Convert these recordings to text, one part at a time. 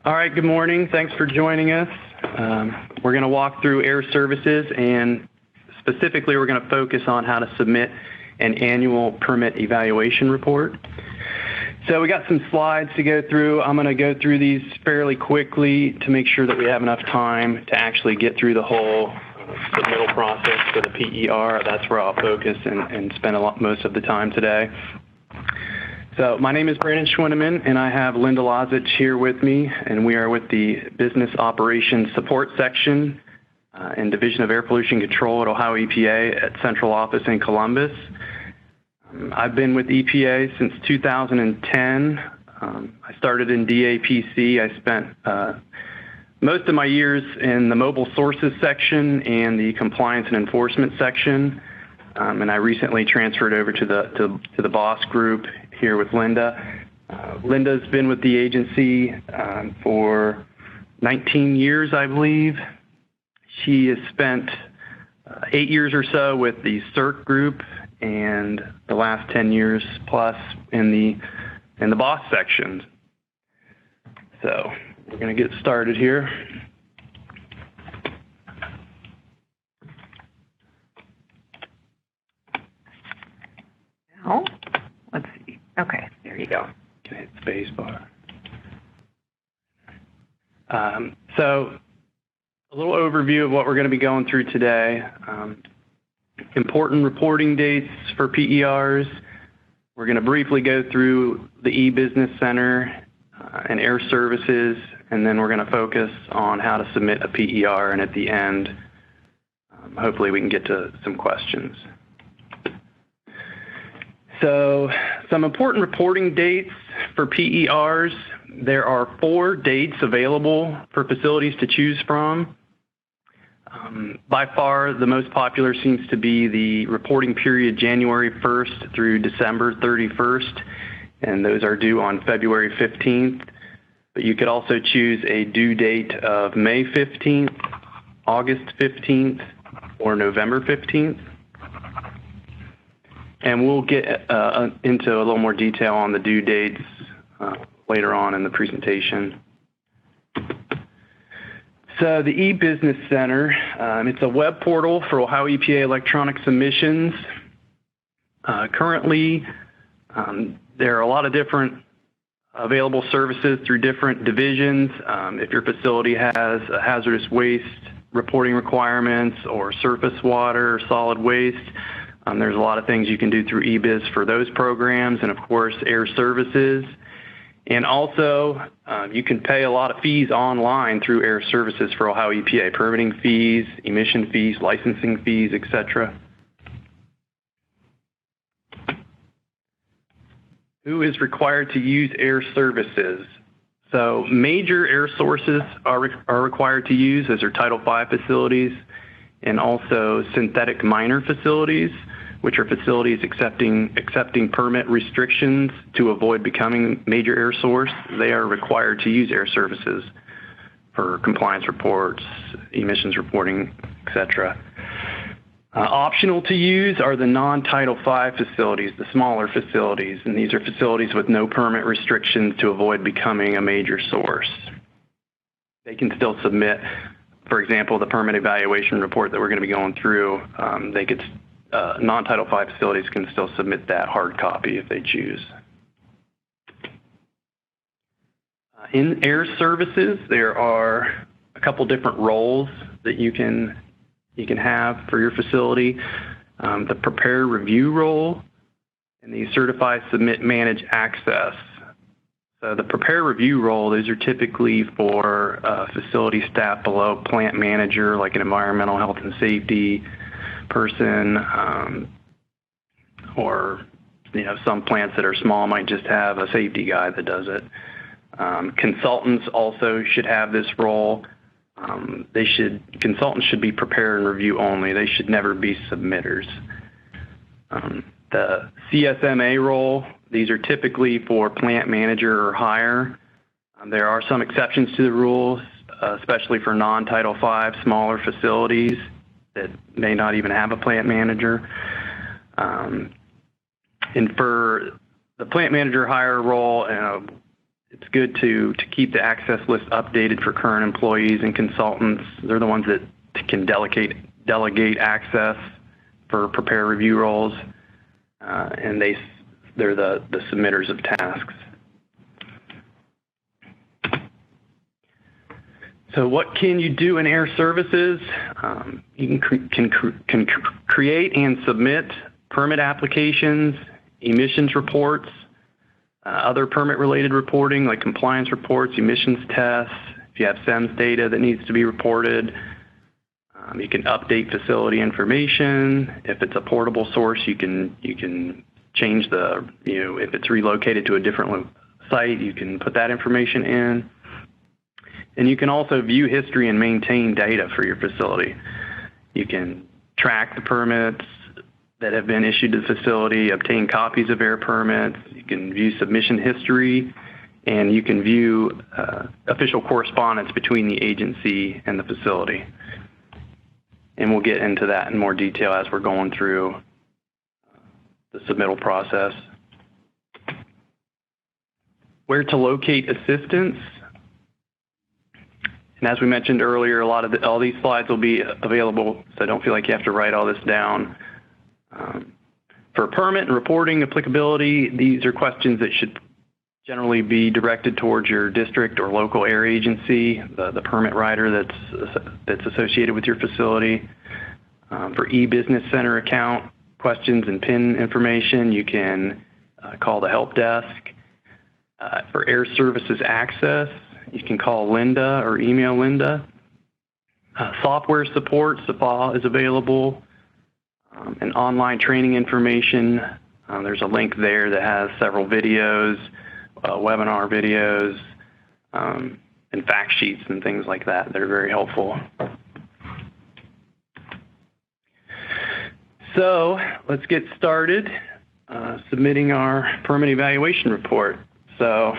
All right, good morning. Thanks for joining us. We're going to walk through air services, and specifically we're going to focus on how to submit an annual permit evaluation report. So we got some slides to go through. I'm going to go through these fairly quickly to make sure that we have enough time to actually get through the whole submittal process for the PER. That's where I'll focus and spend most of the time today. So my name is Brandon Schwindeman, and I have Linda Lozich here with me, and we are with the Business Operations Support Section and Division of Air Pollution Control at Ohio EPA at Central Office in Columbus. I've been with EPA since 2010. I started in DAPC. I spent most of my years in the Mobile Sources section and the Compliance and Enforcement section, and I recently transferred over to the BOSS group here with Linda. Linda's been with the agency for 19 years, I believe. She has spent 8 years or so with the CERC group and the last 10 years plus in the BOSS section. So we're going to get started here. Now, let's see. Okay, there you go. Can I hit space bar? So a little overview of what we're going to be going through today. Important reporting dates for PERs. We're going to briefly go through the e-Business Center and air services, and then we're going to focus on how to submit a PER, and at the end, hopefully we can get to some questions. So some important reporting dates for PERs. There are 4 dates available for facilities to choose from. By far, the most popular seems to be the reporting period January 1st through December 31st, and those are due on February 15th. But you could also choose a due date of May 15th, August 15th, or November 15th. And we'll get into a little more detail on the due dates later on in the presentation. So the e-Business Center, it's a web portal for Ohio EPA electronic submissions. Currently, there are a lot of different available services through different divisions. If your facility has a hazardous waste reporting requirements or surface water or solid waste, there's a lot of things you can do through e-Biz for those programs, and of course, air services. And also, you can pay a lot of fees online through air services for Ohio EPA, permitting fees, emission fees, licensing fees, etc. Who is required to use air services? So major air sources are required to use, as are Title V facilities, and also synthetic minor facilities, which are facilities accepting permit restrictions to avoid becoming major air source. They are required to use air services for compliance reports, emissions reporting, etc. Optional to use are the non-Title V facilities, the smaller facilities, and these are facilities with no permit restrictions to avoid becoming a major source. They can still submit, for example, the permit evaluation report that we're going to be going through. Non-Title V facilities can still submit that hard copy if they choose. In air services, there are a couple different roles that you can have for your facility. The prepare review role and the certify, submit, manage, access. So the prepare review role, these are typically for facility staff below plant manager, like an environmental health and safety person, or some plants that are small might just have a safety guy that does it. Consultants also should have this role. Consultants should be prepare and review only. They should never be submitters. The CSMA role, these are typically for plant manager or higher. There are some exceptions to the rules, especially for non-Title V smaller facilities that may not even have a plant manager. And for the plant manager hire role, it's good to keep the access list updated for current employees and consultants. They're the ones that can delegate access for prepare review roles, and they're the submitters of tasks. So what can you do in Air Services? You can create and submit permit applications, emissions reports, other permit-related reporting like compliance reports, emissions tests. If you have SEMS data that needs to be reported, you can update facility information. If it's a portable source, you can change if it's relocated to a different site, you can put that information in. And you can also view history and maintain data for your facility. You can track the permits that have been issued to the facility, obtain copies of air permits, you can view submission history, and you can view official correspondence between the agency and the facility. And we'll get into that in more detail as we're going through the submittal process. Where to locate assistance. And as we mentioned earlier, all these slides will be available, so don't feel like you have to write all this down. For permit and reporting applicability, these are questions that should generally be directed towards your district or local air agency, the permit writer that's associated with your facility. For e-business center account questions and PIN information, you can call the help desk. For Air Services access, you can call Linda or email Linda. Software support, SAPA, is available. And online training information, there's a link there that has several videos, webinar videos, and fact sheets and things like that. They're very helpful. So let's get started submitting our permit evaluation report. So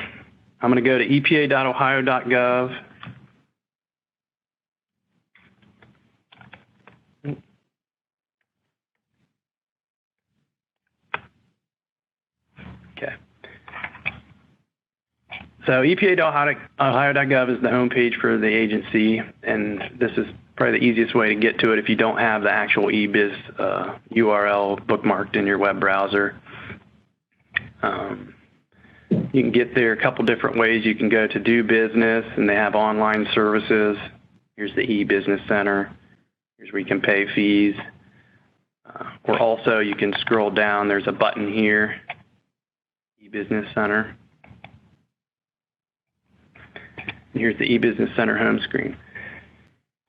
I'm going to go to epa.ohio.gov. Okay. So EPA.ohio.gov is the homepage for the agency, and this is probably the easiest way to get to it if you don't have the actual eBiz URL bookmarked in your web browser. You can get there a couple different ways. You can go to Do Business, and they have online services. Here's the e-business center. Here's where you can pay fees. Or also you can scroll down. There's a button here, e-business center. And here's the e-business center home screen.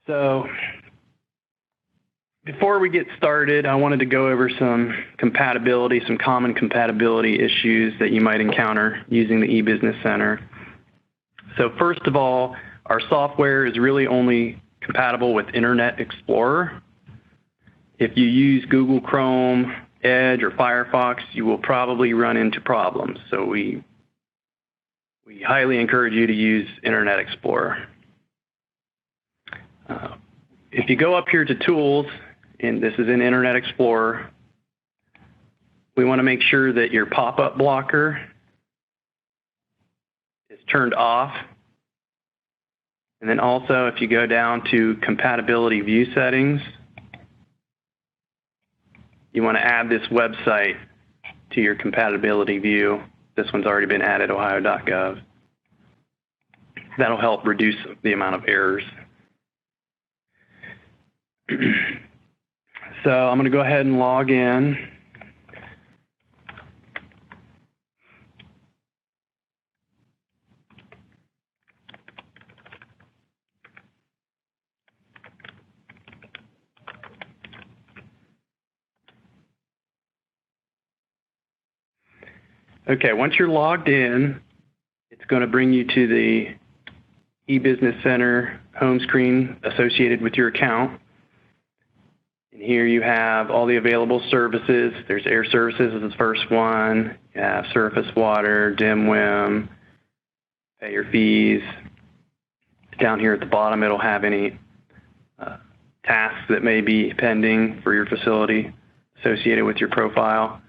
So before we get started, I wanted to go over some common compatibility issues that you might encounter using the e-business center. So first of all, our software is really only compatible with Internet Explorer. If you use Google Chrome, Edge, or Firefox, you will probably run into problems. So we highly encourage you to use Internet Explorer. If you go up here to Tools, and this is in Internet Explorer, we want to make sure that your pop-up blocker is turned off. And then also, if you go down to Compatibility View Settings, you want to add this website to your compatibility view. This one's already been added, ohio.gov. That'll help reduce the amount of errors. So I'm going to go ahead and log in. Okay, once you're logged in, it's going to bring you to the eBusiness Center home screen associated with your account. And here you have all the available services. There's Air Services is the first one. You have Surface Water, DIMWIM, pay your fees. Down here at the bottom, it'll have any tasks that may be pending for your facility associated with your profile.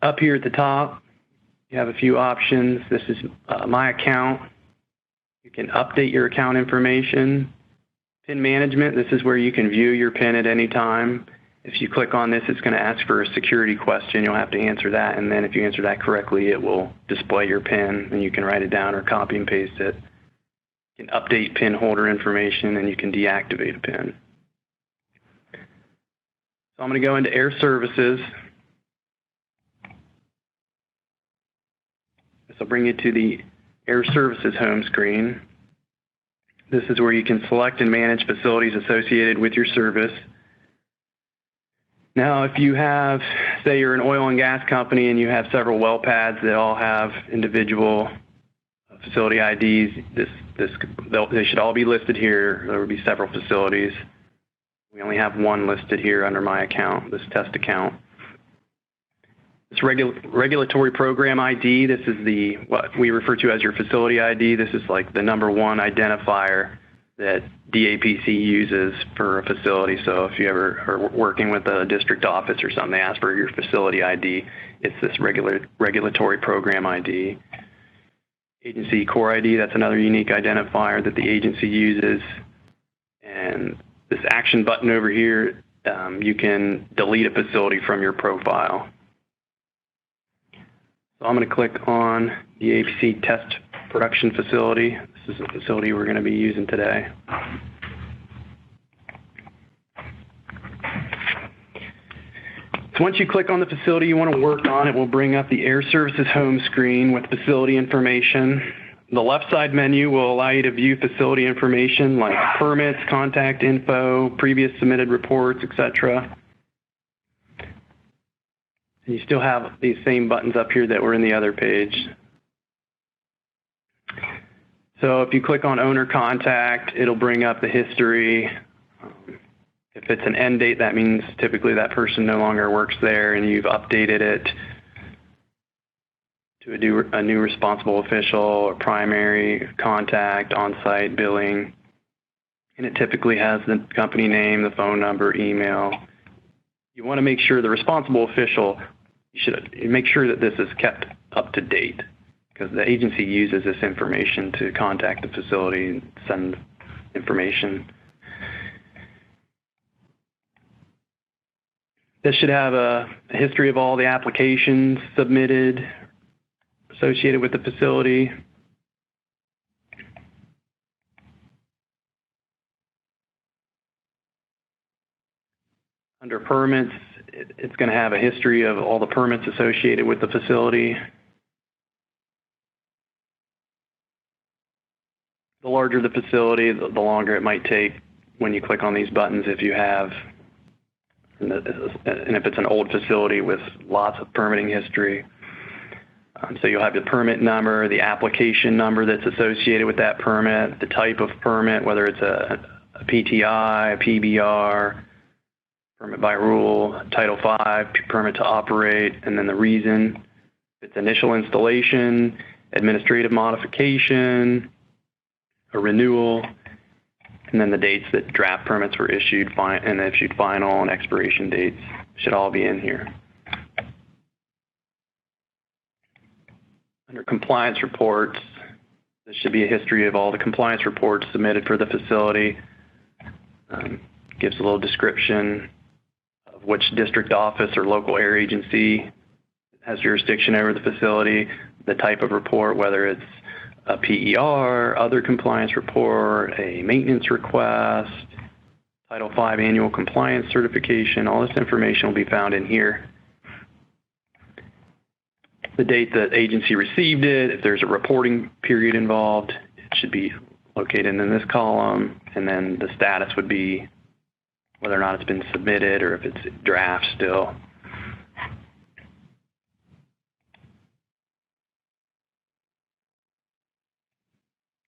Up here at the top, You have a few options. This is My Account. You can update your account information. PIN management, this is where you can view your PIN at any time. If you click on this, it's going to ask for a security question. You'll have to answer that, and then if you answer that correctly, it will display your PIN, and you can write it down or copy and paste it. You can update PIN holder information, and you can deactivate a PIN. So I'm going to go into Air Services. This will bring you to the Air Services home screen. This is where you can select and manage facilities associated with your service. Now, if you have, say you're an oil and gas company and you have several well pads that all have individual facility IDs, they should all be listed here. There will be several facilities. We only have one listed here under My Account, this test account. This regulatory program ID, this is what we refer to as your facility ID. This is like the #1 identifier that DAPC uses for a facility. So if you ever are working with a district office or something, they ask for your facility ID. It's this regulatory program ID. Agency core ID, that's another unique identifier that the agency uses. And this action button over here, you can delete a facility from your profile. So I'm going to click on the APC test production facility. This is a facility we're going to be using today. So once you click on the facility you want to work on, it will bring up the Air Services home screen with facility information. The left side menu will allow you to view facility information like permits, contact info, previous submitted reports, etc. And you still have these same buttons up here that were in the other page. So if you click on owner contact, it'll bring up the history. If it's an end date, that means typically that person no longer works there and you've updated it to a new responsible official or primary contact, on-site billing. And it typically has the company name, the phone number, email. You want to make sure the responsible official, you should make sure that this is kept up to date because the agency uses this information to contact the facility and send information. This should have a history of all the applications submitted associated with the facility. Under permits, it's going to have a history of all the permits associated with the facility. The larger the facility, the longer it might take when you click on these buttons if you have, and if it's an old facility with lots of permitting history. So you'll have the permit number, the application number that's associated with that permit, the type of permit, whether it's a PTI, a PBR, permit by rule, Title V, permit to operate, and then the reason. If it's initial installation, administrative modification, a renewal, and then the dates that draft permits were issued and issued final and expiration dates should all be in here. Under compliance reports, there should be a history of all the compliance reports submitted for the facility. Gives a little description of which district office or local air agency has jurisdiction over the facility, the type of report, whether it's a PER, other compliance report, a maintenance request, Title V annual compliance certification. All this information will be found in here. The date that agency received it, if there's a reporting period involved, it should be located in this column, and then the status would be whether or not it's been submitted or if it's draft still.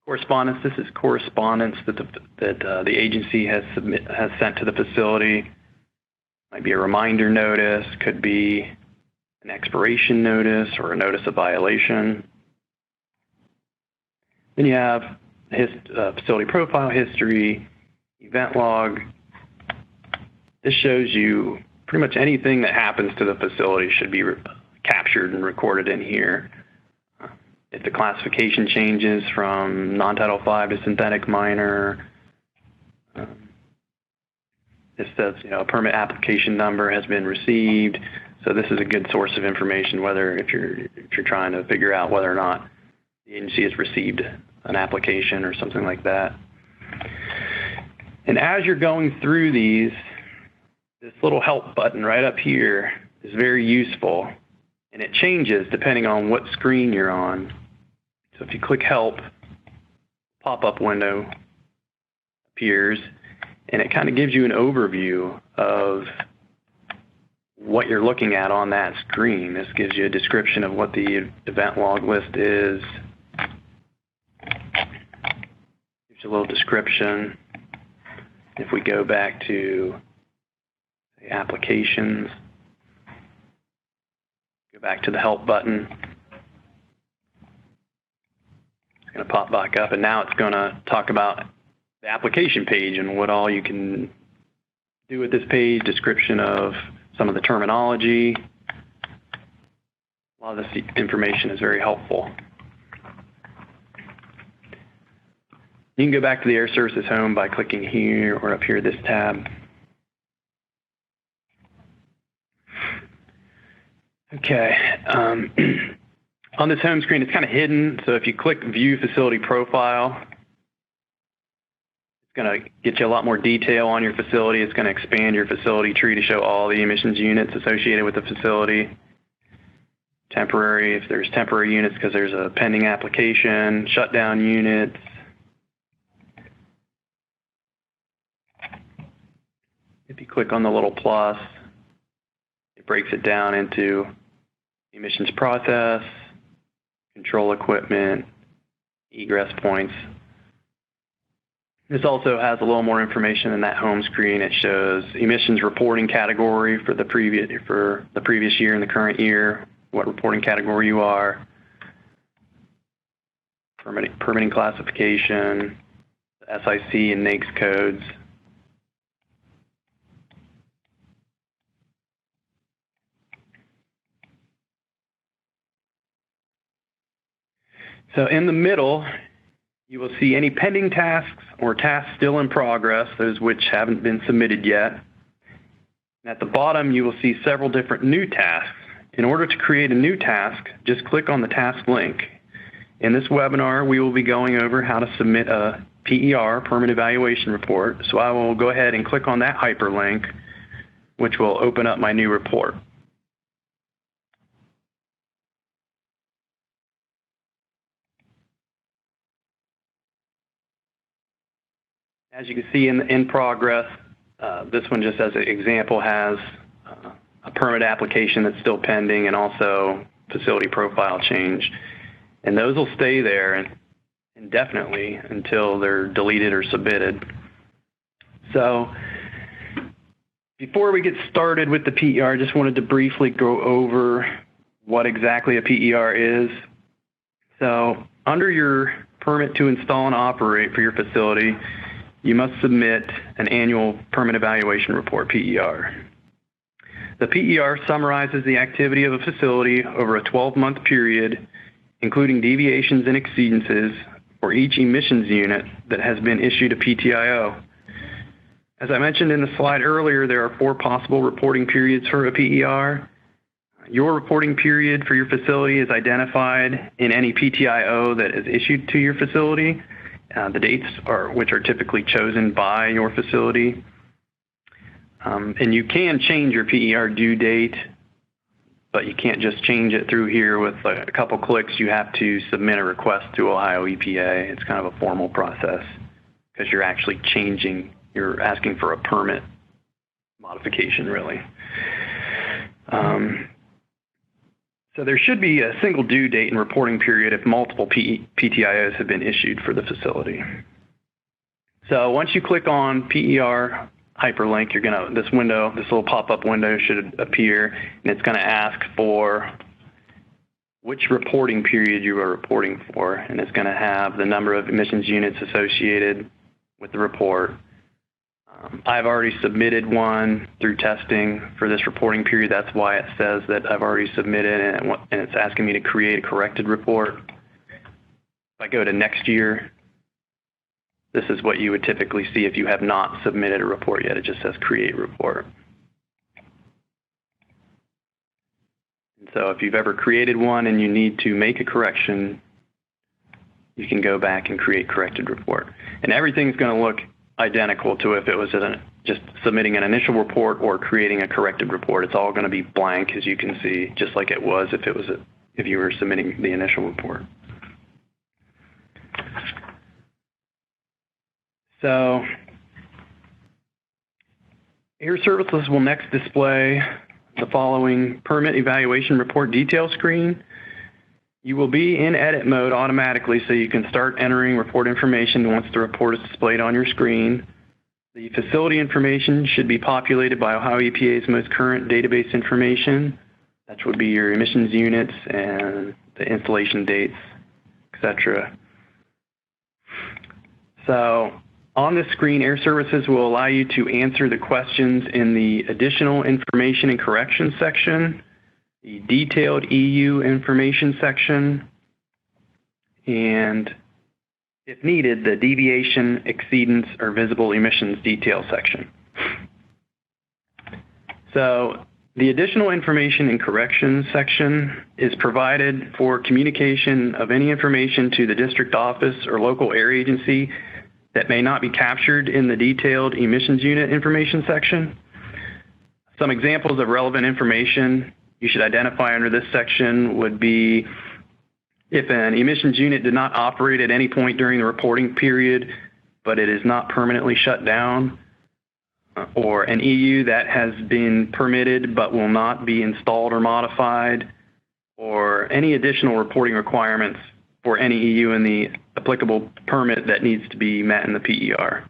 Correspondence, this is correspondence that the agency has sent to the facility. Might be a reminder notice, could be an expiration notice or a notice of violation. Then you have facility profile history, event log. This shows you pretty much anything that happens to the facility should be captured and recorded in here. if the classification changes from non-Title V to synthetic minor. It says, a permit application number has been received. So this is a good source of information, whether if you're trying to figure out whether or not the agency has received an application or something like that. And as you're going through these, this little help button right up here is very useful, and it changes depending on what screen you're on. So if you click help, pop-up window appears, and it kind of gives you an overview of what you're looking at on that screen. This gives you a description of what the event log list is. Gives you a little description. If we go back to the applications, go back to the help button, it's going to pop back up, and now it's going to talk about the application page and what all you can do with this page, description of some of the terminology. A lot of this information is very helpful. You can go back to the Air Services home by clicking here or up here, this tab. Okay. On this home screen, it's kind of hidden. So if you click View Facility Profile, it's going to get you a lot more detail on your facility. It's going to expand your facility tree to show all the emissions units associated with the facility. Temporary, if there's temporary units because there's a pending application, shutdown units. If you click on the little plus, it breaks it down into emissions process, control equipment, egress points. This also has a little more information in that home screen. It shows emissions reporting category for the previous year and the current year, what reporting category you are, permitting classification, the SIC and NAICS codes. So in the middle, you will see any pending tasks or tasks still in progress, those which haven't been submitted yet. And at the bottom, you will see several different new tasks. In order to create a new task, just click on the task link. In this webinar, we will be going over how to submit a PER, Permit Evaluation Report. So I will go ahead and click on that hyperlink, which will open up my new report. As you can see in progress, this one just as an example has a permit application that's still pending and also facility profile change. And those will stay there indefinitely until they're deleted or submitted. So before we get started with the PER, I just wanted to briefly go over what exactly a PER is. So under your permit to install and operate for your facility, you must submit an annual Permit Evaluation Report, PER. The PER summarizes the activity of a facility over a 12-month period, including deviations and exceedances for each emissions unit that has been issued a PTIO. As I mentioned in the slide earlier, there are 4 possible reporting periods for a PER. Your reporting period for your facility is identified in any PTIO that is issued to your facility. The dates which are typically chosen by your facility. And you can change your PER due date, but you can't just change it through here with a couple clicks. You have to submit a request to Ohio EPA. It's kind of a formal process because you're actually you're asking for a permit modification, really. So there should be a single due date and reporting period if multiple PTIOs have been issued for the facility. So once you click on PER hyperlink, this little pop-up window should appear, and it's going to ask for which reporting period you are reporting for, and it's going to have the number of emissions units associated with the report. I've already submitted one through testing for this reporting period. That's why it says that I've already submitted, and it's asking me to create a corrected report. I go to next year, this is what you would typically see if you have not submitted a report yet. It just says create report. And so if you've ever created one and you need to make a correction, you can go back and create corrected report. And everything's going to look identical to if it was just submitting an initial report or creating a corrected report. It's all going to be blank, as you can see, just like it was if you were submitting the initial report. So Air Services will next display the following permit evaluation report detail screen. You will be in edit mode automatically, so you can start entering report information once the report is displayed on your screen. The facility information should be populated by Ohio EPA's most current database information. That would be your emissions units and the installation dates, etc. So on this screen, Air Services will allow you to answer the questions in the additional information and corrections section, the detailed EU information section, and if needed, the deviation, exceedance, or visible emissions detail section. So the additional information and corrections section is provided for communication of any information to the district office or local air agency that may not be captured in the detailed emissions unit information section. Some examples of relevant information you should identify under this section would be if an emissions unit did not operate at any point during the reporting period, but it is not permanently shut down, or an EU that has been permitted but will not be installed or modified, or any additional reporting requirements for any EU in the applicable permit that needs to be met in the PER.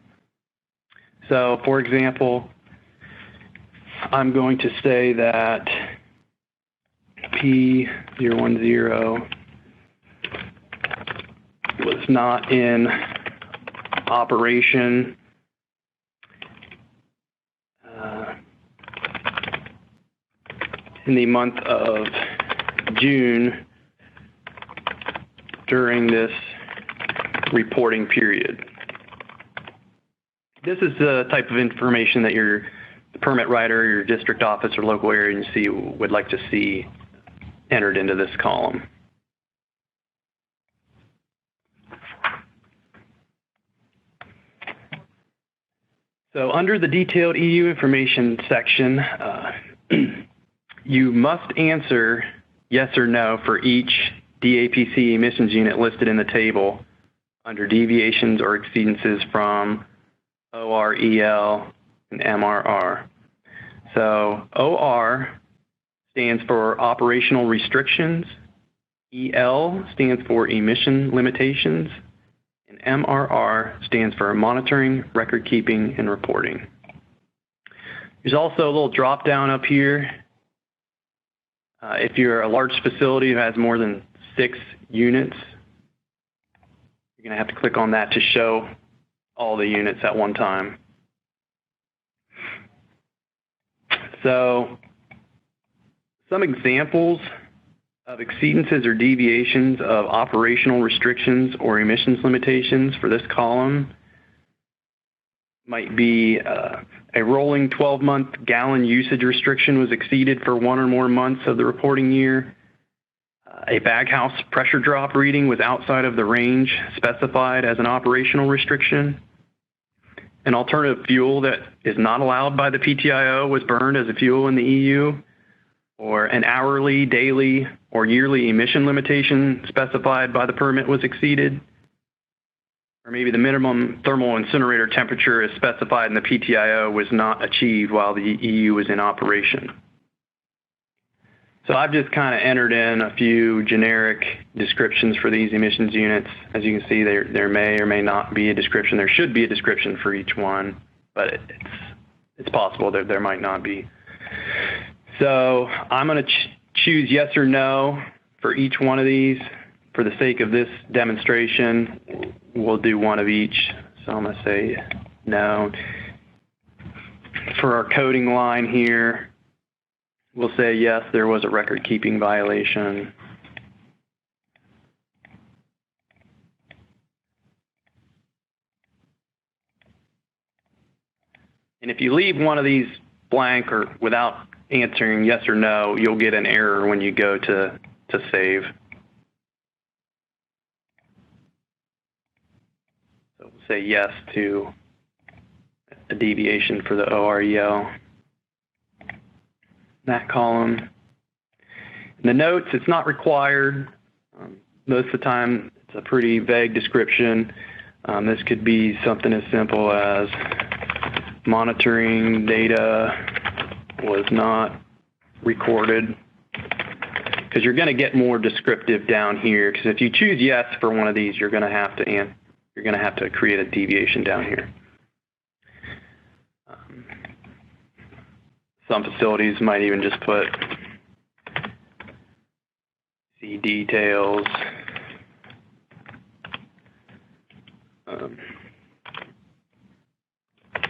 So, for example, I'm going to say that P010 was not in operation in the month of June during this reporting period. This is the type of information that your permit writer, your district office, or local area agency would like to see entered into this column. So under the detailed EU information section, you must answer yes or no for each DAPC emissions unit listed in the table under deviations or exceedances from OR, EL, and MRR. So OR stands for operational restrictions, EL stands for emission limitations, and MRR stands for monitoring, record keeping, and reporting. There's also a little drop down up here. If you're a large facility who has more than 6 units, you're going to have to click on that to show all the units at one time. So some examples of exceedances or deviations of operational restrictions or emissions limitations for this column might be a rolling 12-month gallon usage restriction was exceeded for 1 or more months of the reporting year. A baghouse pressure drop reading was outside of the range specified as an operational restriction. An alternative fuel that is not allowed by the PTIO was burned as a fuel in the EU, or an hourly, daily, or yearly emission limitation specified by the permit was exceeded, or maybe the minimum thermal incinerator temperature as specified in the PTIO was not achieved while the EU was in operation. So I've just kind of entered in a few generic descriptions for these emissions units. As you can see, there may or may not be a description. There should be a description for each one, but it's possible that there might not be. So I'm going to choose yes or no for each one of these. For the sake of this demonstration, we'll do one of each. So I'm going to say no. For our coding line here, we'll say yes, there was a record-keeping violation. And if you leave one of these blank or without answering yes or no, you'll get an error when you go to save. So we'll say yes to a deviation for the OREL. That column. In the notes, it's not required. Most of the time, it's a pretty vague description. This could be something as simple as monitoring data was not recorded, because you're going to get more descriptive down here. Because if you choose yes for one of these, you're going to have to create a deviation down here. Some facilities might even just put see details.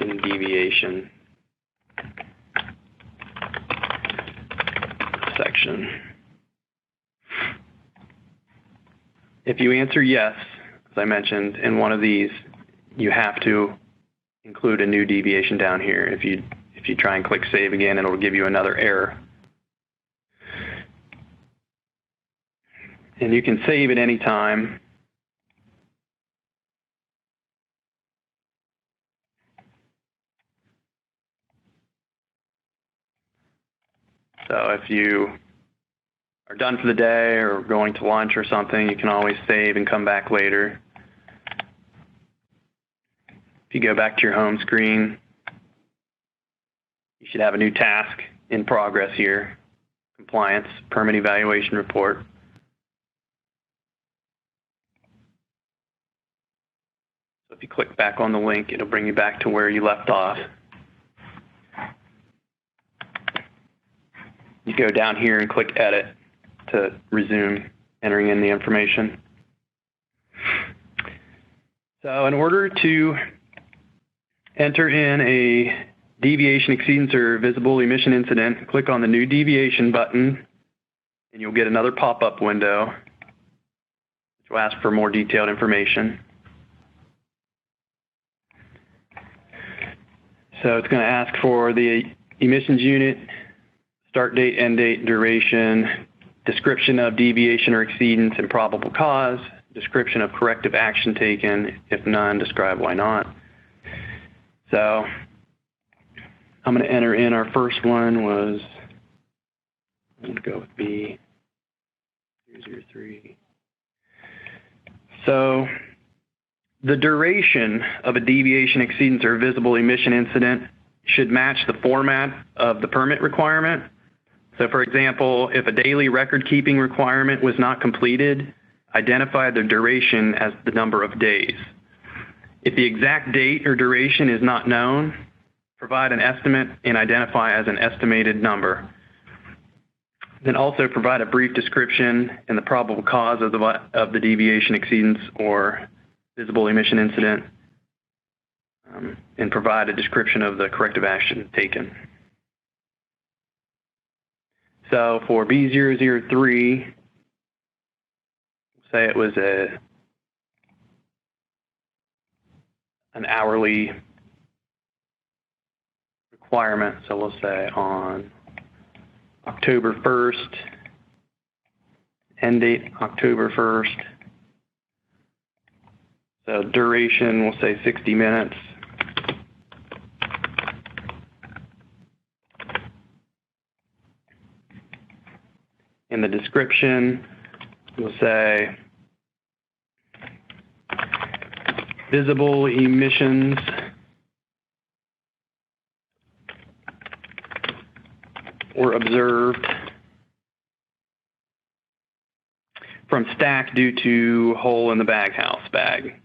In deviation section. If you answer yes, as I mentioned, in one of these, you have to include a new deviation down here. If you try and click save again, it'll give you another error. And you can save at any time. So if you are done for the day or going to lunch or something, you can always save and come back later. If you go back to your home screen, you should have a new task in progress here, compliance, permit evaluation report. So if you click back on the link, it'll bring you back to where you left off. You go down here and click edit to resume entering in the information. So in order to enter in a deviation, exceedance, or visible emission incident, click on the new deviation button and you'll get another pop-up window which will ask for more detailed information. So it's going to ask for the emissions unit, start date, end date, duration, description of deviation or exceedance and probable cause, description of corrective action taken. If none, describe why not. So I'm going to enter in our first one was, I'm going to go with B003. So the duration of a deviation, exceedance, or visible emission incident should match the format of the permit requirement. So for example, if a daily record keeping requirement was not completed, identify the duration as the number of days. If the exact date or duration is not known, provide an estimate and identify as an estimated number. Then also provide a brief description and the probable cause of the deviation, exceedance, or visible emission incident, and provide a description of the corrective action taken. So for B003, say it was an hourly requirement. So we'll say on October 1st, end date October 1st. So duration, we'll say 60 minutes. In the description, we'll say visible emissions were observed from stack due to hole in the baghouse bag.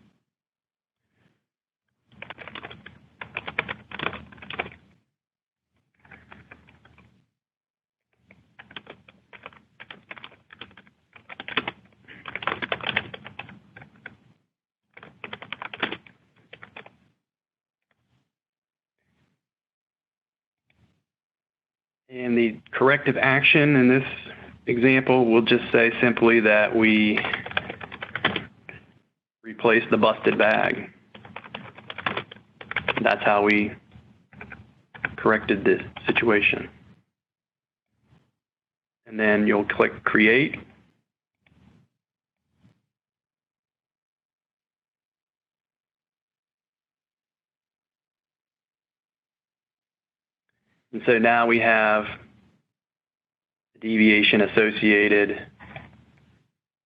And the corrective action in this example, we'll just say simply that we replace the busted bag. That's how we corrected this situation. And then you'll click Create. And so now we have the deviation associated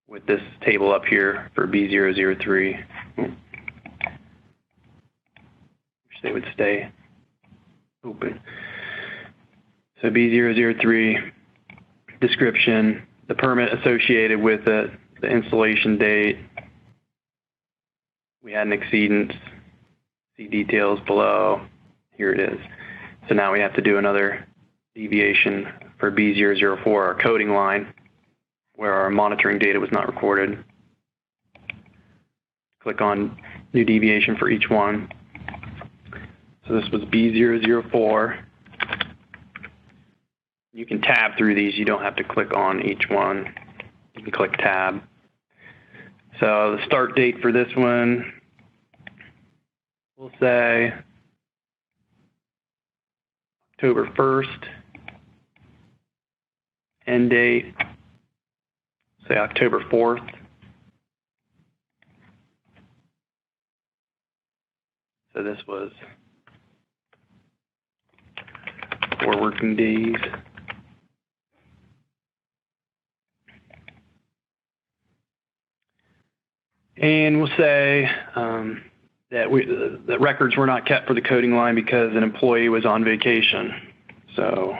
with this table up here for B003. Wish they would stay open. So B003, description, the permit associated with it, the installation date. We had an exceedance. See details below. Here it is. So now we have to do another deviation for B004, our coding line, where our monitoring data was not recorded. Click on new deviation for each one. So this was B004. You can tab through these. You don't have to click on each one. You can click tab. So the start date for this one, we'll say October 1st. End date, say October 4th. So this was 4 working days. And we'll say that records were not kept for the coding line because an employee was on vacation. So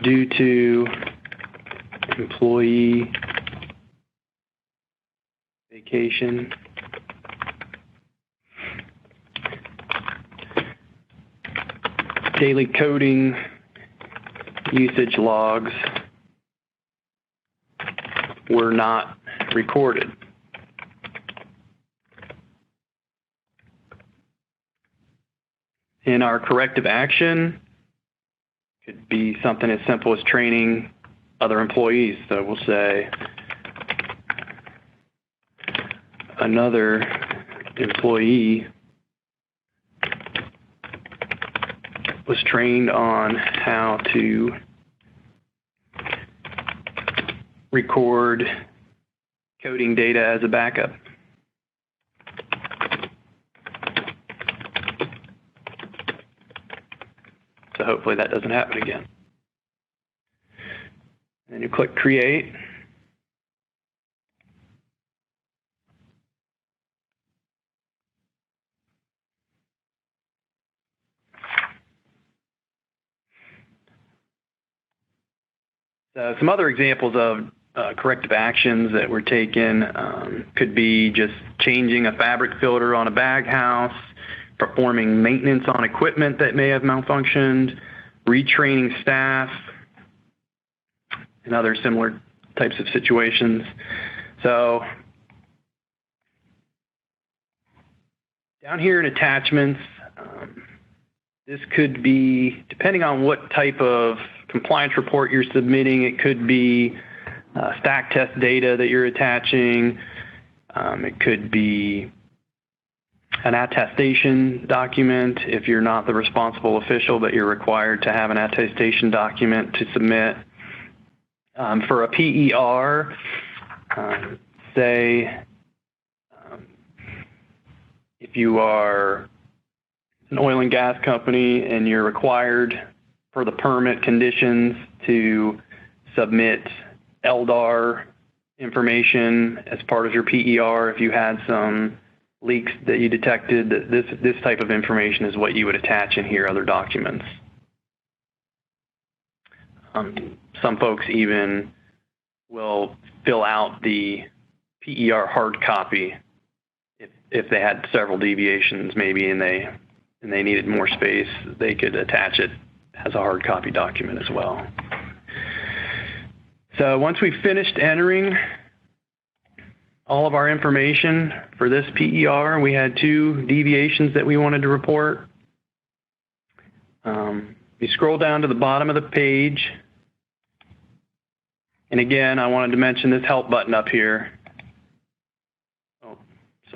due to employee vacation, daily coding usage logs were not recorded. In our corrective action, could be something as simple as training other employees. So we'll say another employee was trained on how to record coding data as a backup. So hopefully that doesn't happen again. And then you click Create. So some other examples of corrective actions that were taken could be just changing a fabric filter on a bag house, performing maintenance on equipment that may have malfunctioned, retraining staff, and other similar types of situations. So down here in attachments, this could be, depending on what type of compliance report you're submitting, it could be stack test data that you're attaching. It could be an attestation document if you're not the responsible official, but you're required to have an attestation document to submit. For a PER, say if you are an oil and gas company and you're required for the permit conditions to submit LDAR information as part of your PER, if you had some leaks that you detected, that this type of information is what you would attach in here, other documents. Some folks even will fill out the PER hard copy if they had several deviations maybe and they needed more space, they could attach it as a hard copy document as well. So once we've finished entering all of our information for this PER, we had 2 deviations that we wanted to report. You scroll down to the bottom of the page. And again, I wanted to mention this help button up here. Oh,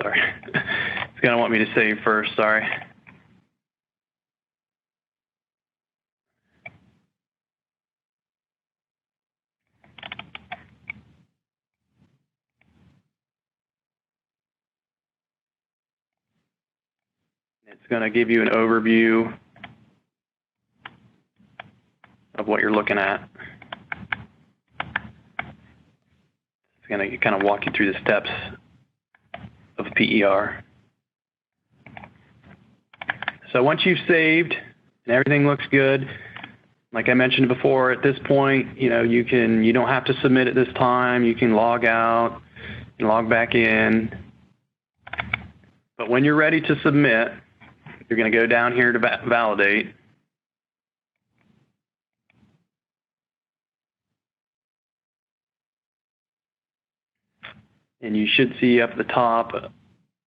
sorry. It's going to want me to save first, sorry. It's going to give you an overview of what you're looking at. It's going to kind of walk you through the steps of PER. So once you've saved and everything looks good, like I mentioned before, at this point, you don't have to submit at this time. You can log out and log back in. But when you're ready to submit, you're going to go down here to validate. And you should see up at the top a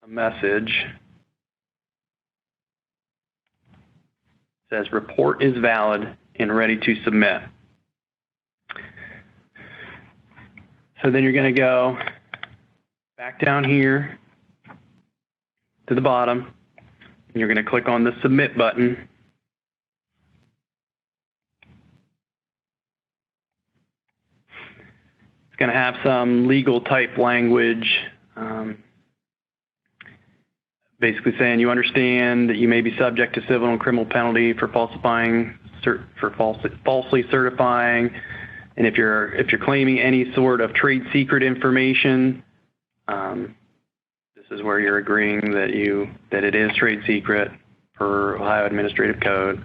message. It says report is valid and ready to submit. So then you're going to go back down here to the bottom, and you're going to click on the submit button. It's going to have some legal type language, basically saying you understand that you may be subject to civil and criminal penalty for falsifying, falsely certifying, and if you're claiming any sort of trade secret information, this is where you're agreeing that it is trade secret per Ohio Administrative Code.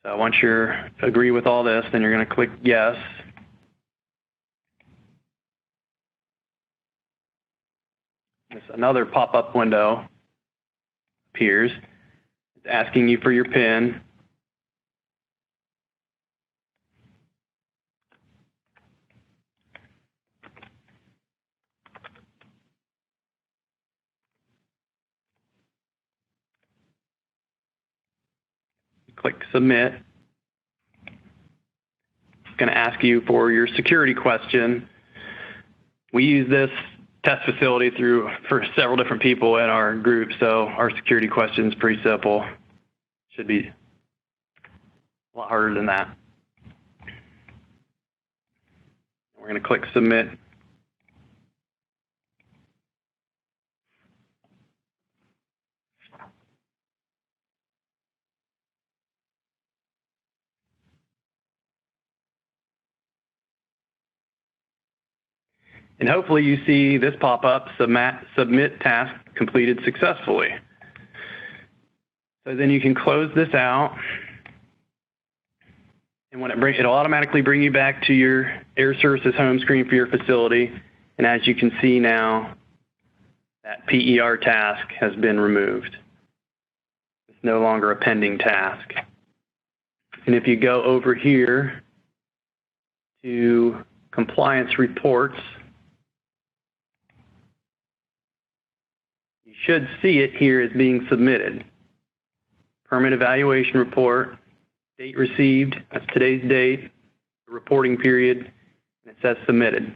So once you agree with all this, then you're going to click yes. Another pop-up window appears. It's asking you for your PIN. Click submit. It's going to ask you for your security question. We use this test facility for several different people in our group, so our security question is pretty simple. Should be a lot harder than that. We're going to click submit. And hopefully you see this pop up, submit task completed successfully. So then you can close this out. And when it'll automatically bring you back to your Air Services home screen for your facility. And as you can see now, that PER task has been removed. It's no longer a pending task. And if you go over here to compliance reports, you should see it here as being submitted. Permit evaluation report, date received, that's today's date, the reporting period, and it says submitted.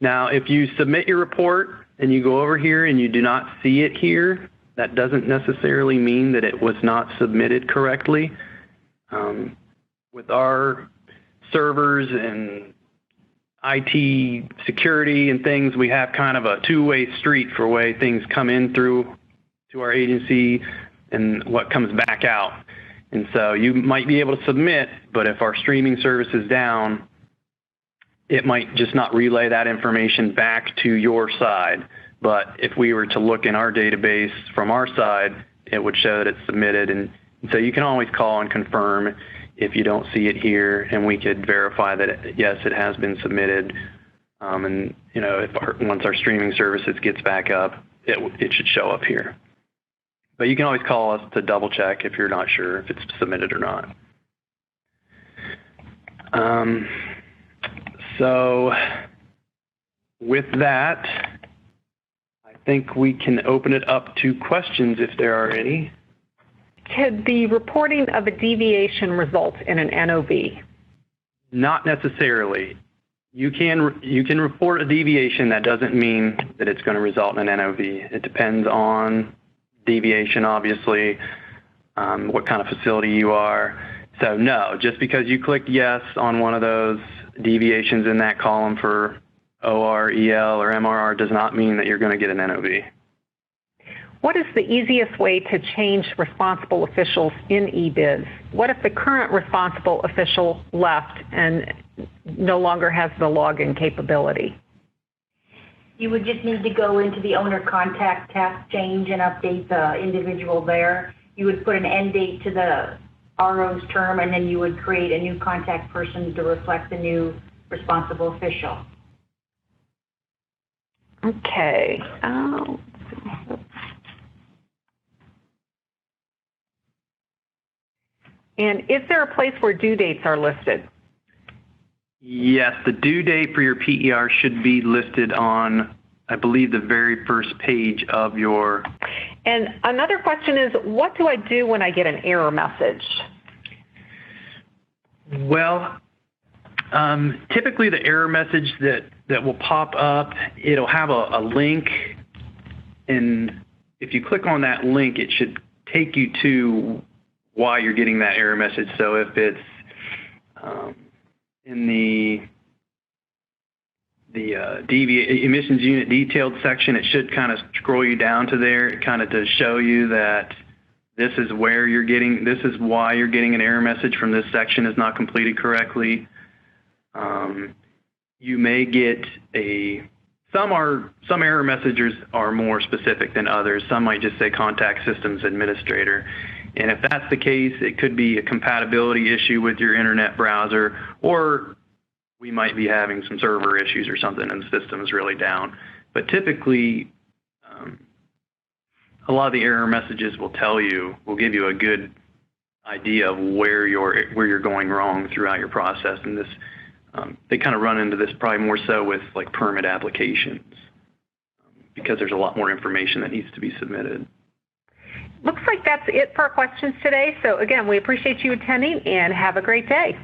Now, if you submit your report and you go over here and you do not see it here, that doesn't necessarily mean that it was not submitted correctly. With our servers and IT security and things, we have kind of a two-way street for way things come in through to our agency and what comes back out. And so you might be able to submit, but if our streaming service is down, it might just not relay that information back to your side. But if we were to look in our database from our side, it would show that it's submitted. And so you can always call and confirm if you don't see it here, and we could verify that, yes, it has been submitted. And, once our streaming services gets back up, it should show up here. But you can always call us to double check if you're not sure if it's submitted or not. So with that, I think we can open it up to questions if there are any. Could the reporting of a deviation result in an NOV? Not necessarily. You can report a deviation. That doesn't mean that it's going to result in an NOV. It depends on deviation, obviously, what kind of facility you are. So no, just because you clicked yes on one of those deviations in that column for OR, EL, or MRR does not mean that you're going to get an NOV. What is the easiest way to change responsible officials in eBiz? What if the current responsible official left and no longer has the login capability? You would just need to go into the owner contact task change and update the individual there. You would put an end date to the RO's term, and then you would create a new contact person to reflect the new responsible official. Okay. And is there a place where due dates are listed? Yes, the due date for your PER should be listed on, I believe, the very first page of your... And another question is, what do I do when I get an error message? Well, typically the error message that will pop up, it'll have a link, and if you click on that link, it should take you to why you're getting that error message. So if it's in the emissions unit detailed section, it should kind of scroll you down to there, kind of to show you that this is why you're getting an error message from this section is not completed correctly. You may get some error messages are more specific than others. Some might just say contact systems administrator. And if that's the case, it could be a compatibility issue with your internet browser, or we might be having some server issues or something and the system is really down. But typically, a lot of the error messages will give you a good idea of where you're going wrong throughout your process. And this, they kind of run into this probably more so with like permit applications, because there's a lot more information that needs to be submitted. Looks like that's it for our questions today. So again, we appreciate you attending and have a great day.